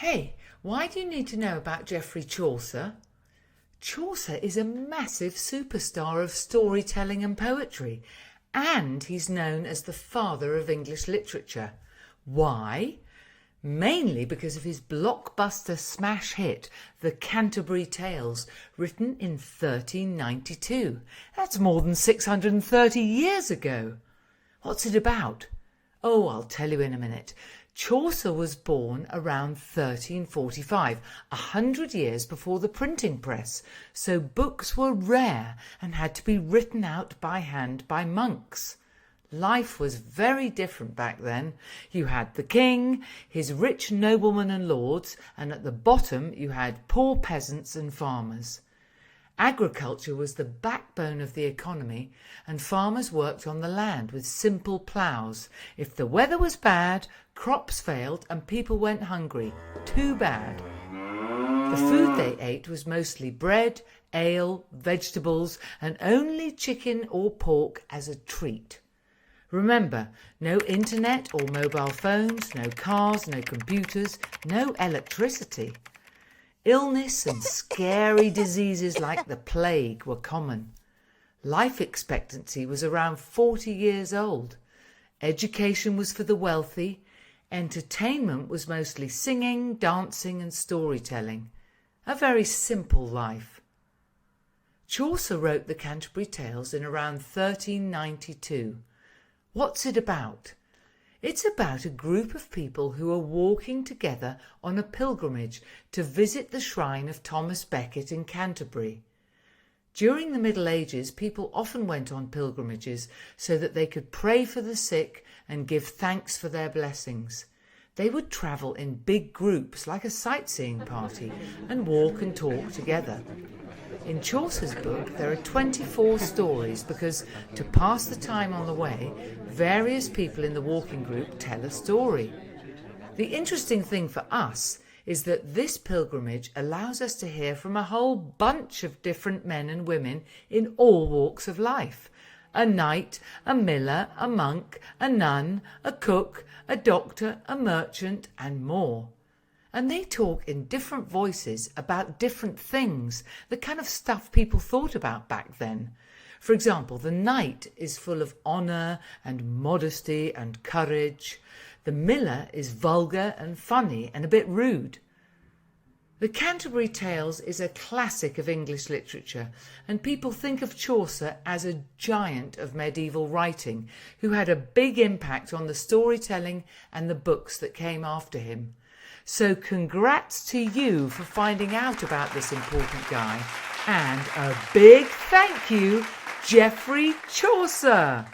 Hey, why do you need to know about Geoffrey Chaucer? Chaucer is a massive superstar of storytelling and poetry, and he's known as the father of English literature. Why? Mainly because of his blockbuster smash hit, The Canterbury Tales, written in 1392. That's more than 630 years ago. What's it about? Oh, I'll tell you in a minute. Chaucer was born around 1345, 100 years before the printing press, so books were rare and had to be written out by hand by monks. Life was very different back then. You had the king, his rich noblemen and lords, and at the bottom you had poor peasants and farmers. Agriculture was the backbone of the economy, and farmers worked on the land with simple ploughs. If the weather was bad, crops failed and people went hungry. Too bad. The food they ate was mostly bread, ale, vegetables, and only chicken or pork as a treat. Remember, no internet or mobile phones, no cars, no computers, no electricity. Illness and scary diseases like the plague were common. Life expectancy was around 40 years old. Education was for the wealthy. Entertainment was mostly singing, dancing and storytelling. A very simple life. Chaucer wrote the Canterbury Tales in around 1392. What's it about? It's about a group of people who are walking together on a pilgrimage to visit the shrine of Thomas Becket in Canterbury. During the Middle Ages, people often went on pilgrimages so that they could pray for the sick and give thanks for their blessings. They would travel in big groups like a sightseeing party and walk and talk together. In Chaucer's book there are 24 stories because, to pass the time on the way, various people in the walking group tell a story. The interesting thing for us is that this pilgrimage allows us to hear from a whole bunch of different men and women in all walks of life. A knight, a miller, a monk, a nun, a cook, a doctor, a merchant and more. And they talk in different voices about different things, the kind of stuff people thought about back then. For example, the knight is full of honour and modesty and courage. The miller is vulgar and funny and a bit rude. The Canterbury Tales is a classic of English literature, and people think of Chaucer as a giant of medieval writing who had a big impact on the storytelling and the books that came after him. So congrats to you for finding out about this important guy, and a big thank you, Geoffrey Chaucer.